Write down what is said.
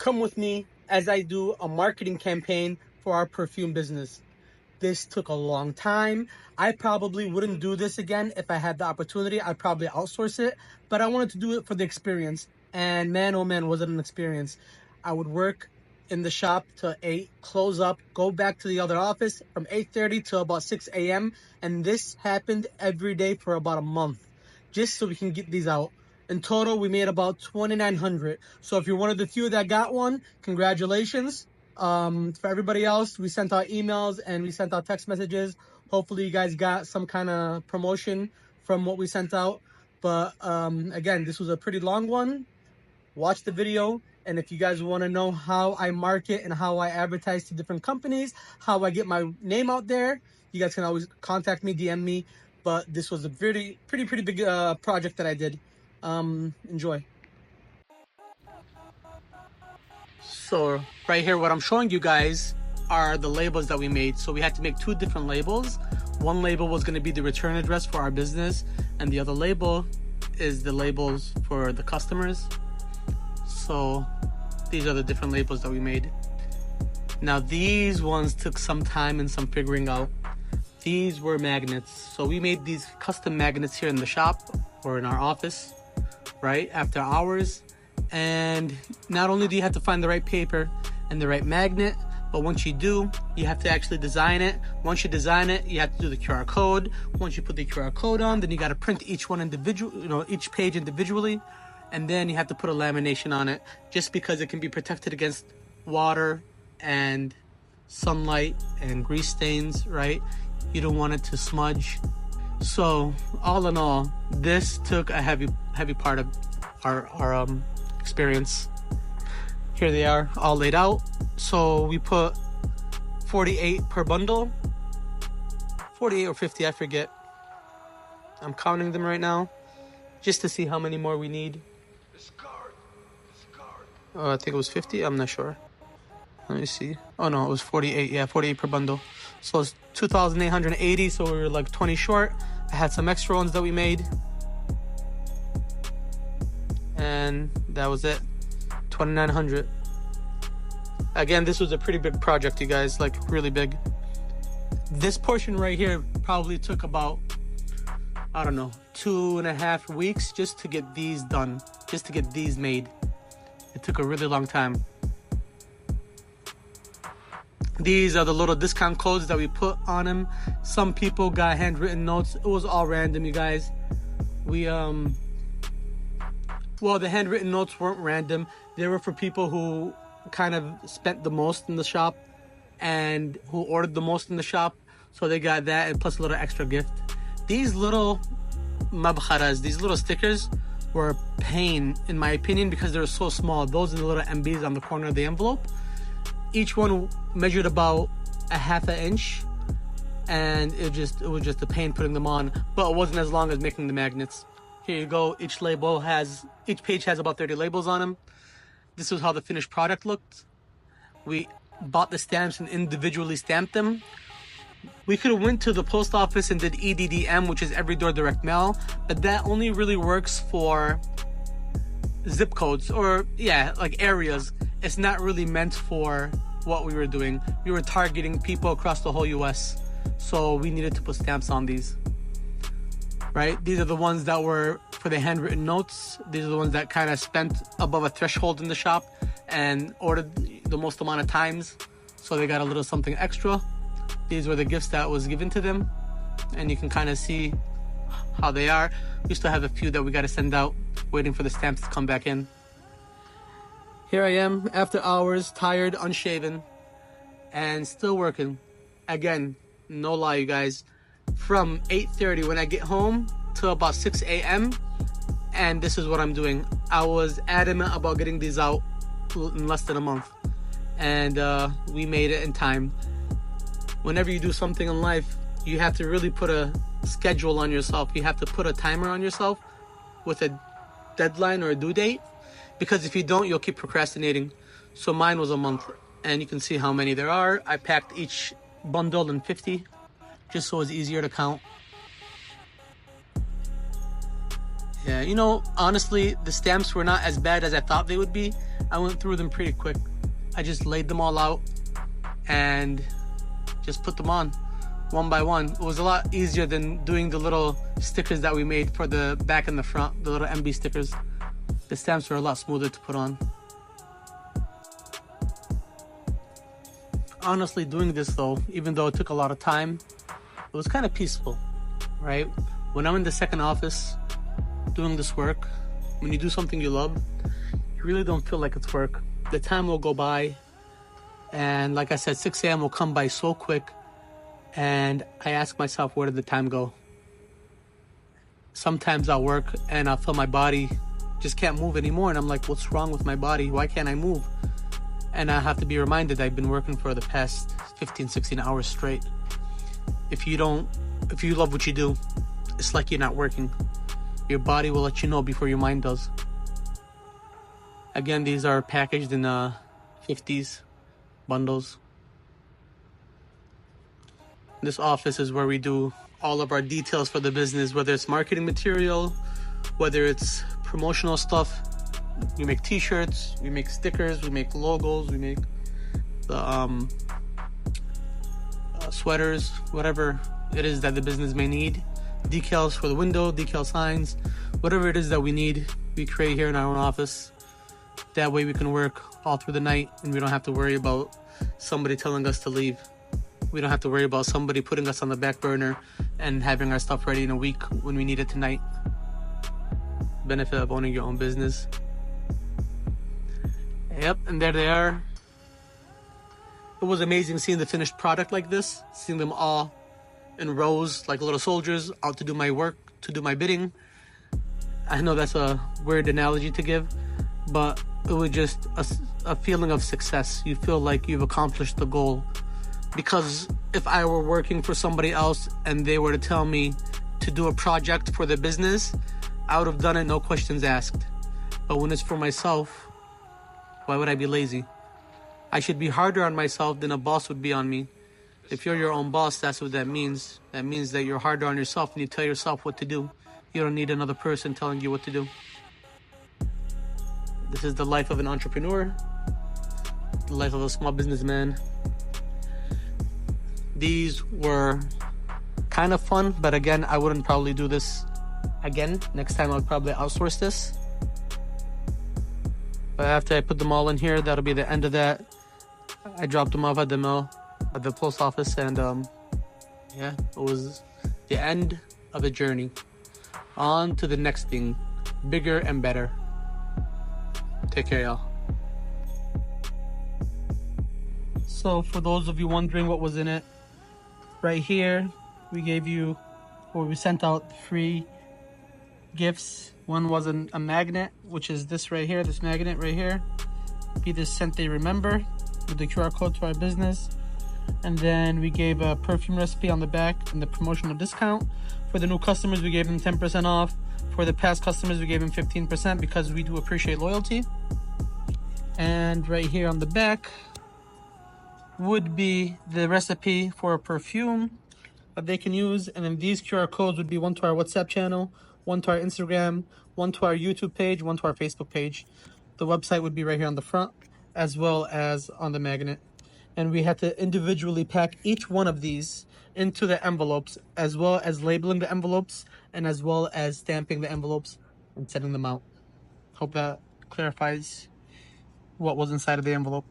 come with me as I do a marketing campaign for our perfume business. This took a long time. I probably wouldn't do this again if I had the opportunity. I'd probably outsource it, but I wanted to do it for the experience. And man, oh man, was it an experience. I would work in the shop till 8, close up, go back to the other office from 8:30 to about 6 a.m. And this happened every day for about a month, just so we can get these out. In total, we made about 2,900. So if you're one of the few that got one, congratulations. For everybody else, we sent out emails and we sent out text messages. Hopefully you guys got some kind of promotion from what we sent out. But again, this was a pretty long one. Watch the video. And if you guys want to know how I market and how I advertise to different companies, how I get my name out there, you guys can always contact me, DM me. But this was a pretty big project that I did. Enjoy. So right here, what I'm showing you guys are the labels that we made. So we had to make 2 different labels. One label was going to be the return address for our business, and the other label is the labels for the customers. So these are the different labels that we made. Now these ones took some time and some figuring out. These were magnets. So we made these custom magnets here in the shop or in our office, right after hours. And not only do you have to find the right paper and the right magnet, but once you do, you have to actually design it. Once you design it, you have to do the QR code. Once you put the QR code on, then you got to print each one each page individually, and then you have to put a lamination on it, just because it can be protected against water and sunlight and grease stains, right? You don't want it to smudge. So all in all, this took a heavy part of our experience. Here they are all laid out. So we put 48 per bundle, 48 or 50, I forget. I'm counting them right now just to see how many more we need. I think it was 50, I'm not sure. Let me see. Oh no, it was 48. Yeah, 48 per bundle. So it's 2,880, so we were like 20 short. I had some extra ones that we made, and that was it. 2,900. Again, this was a pretty big project, you guys, like really big. This portion right here probably took about, I don't know, 2.5 weeks just to get these done, just to get these made. It took a really long time. These are the little discount codes that we put on them. Some people got handwritten notes. It was all random, you guys. Well, the handwritten notes weren't random. They were for people who kind of spent the most in the shop and who ordered the most in the shop. So they got that and plus a little extra gift. These little mabkharas, these little stickers, were a pain in my opinion because they were so small. Those are the little MBs on the corner of the envelope. Each one measured about a 1/2 inch, and it was just a pain putting them on, but it wasn't as long as making the magnets. Here you go. Each page has about 30 labels on them. This is how the finished product looked. We bought the stamps and individually stamped them. We could have went to the post office and did EDDM, which is every door direct mail, but that only really works for zip codes or like areas. It's not really meant for what we were doing. We were targeting people across the whole US, so we needed to put stamps on these. Right? These are the ones that were for the handwritten notes. These are the ones that kind of spent above a threshold in the shop and ordered the most amount of times, so they got a little something extra. These were the gifts that was given to them, and you can kind of see how they are. We still have a few that we got to send out, waiting for the stamps to come back in. Here I am after hours, tired, unshaven, and still working. Again, no lie, you guys. From 8:30 when I get home to about 6 a.m. and this is what I'm doing. I was adamant about getting these out in less than a month, and we made it in time. Whenever you do something in life, you have to really put a schedule on yourself. You have to put a timer on yourself with a deadline or a due date, because if you don't, you'll keep procrastinating. So mine was a month, and you can see how many there are. I packed each bundle in 50 just so it's easier to count. Yeah, honestly, the stamps were not as bad as I thought they would be. I went through them pretty quick. I just laid them all out and just put them on one by one. It was a lot easier than doing the little stickers that we made for the back and the front, the little MB stickers. The stamps were a lot smoother to put on. Honestly, doing this though, even though it took a lot of time, it was kind of peaceful, right? When I'm in the second office doing this work, when you do something you love, you really don't feel like it's work. The time will go by, and like I said, 6 a.m. will come by so quick, and I ask myself, where did the time go? Sometimes I'll work and I'll feel my body just can't move anymore, and I'm like, what's wrong with my body? Why can't I move? And I have to be reminded I've been working for the past 15, 16 hours straight. If you love what you do, it's like you're not working. Your body will let you know before your mind does. Again, these are packaged in 50s bundles. This office is where we do all of our details for the business, whether it's marketing material, whether it's promotional stuff. We make t-shirts, we make stickers, we make logos, we make the sweaters, whatever it is that the business may need. Decals for the window, decal signs, whatever it is that we need, we create here in our own office. That way we can work all through the night and we don't have to worry about somebody telling us to leave. We don't have to worry about somebody putting us on the back burner and having our stuff ready in a week when we need it tonight. Benefit of owning your own business. Yep, and there they are. It was amazing seeing the finished product like this, seeing them all in rows like little soldiers out to do my work, to do my bidding. I know that's a weird analogy to give, but it was just a feeling of success. You feel like you've accomplished the goal. Because if I were working for somebody else and they were to tell me to do a project for the business, I would have done it, no questions asked. But when it's for myself, why would I be lazy? I should be harder on myself than a boss would be on me. If you're your own boss, that's what that means. That means that you're harder on yourself and you tell yourself what to do. You don't need another person telling you what to do. This is the life of an entrepreneur, the life of a small businessman. These were kind of fun, but again, I wouldn't probably do this again. Next time I would probably outsource this. But after I put them all in here, that'll be the end of that. I dropped them off at the mill, at the post office, and yeah, it was the end of the journey. On to the next thing, bigger and better. Take care, y'all. So for those of you wondering what was in it, right here, we sent out 3 gifts. One was a magnet, which is this right here, this magnet right here. Be this scent they remember with the QR code to our business. And then we gave a perfume recipe on the back and the promotional discount. For the new customers, we gave them 10% off. For the past customers, we gave them 15% because we do appreciate loyalty. And right here on the back would be the recipe for a perfume that they can use. And then these QR codes would be one to our WhatsApp channel, one to our Instagram, one to our YouTube page, one to our Facebook page. The website would be right here on the front, as well as on the magnet. And we had to individually pack each one of these into the envelopes, as well as labeling the envelopes, and as well as stamping the envelopes and sending them out. Hope that clarifies what was inside of the envelope.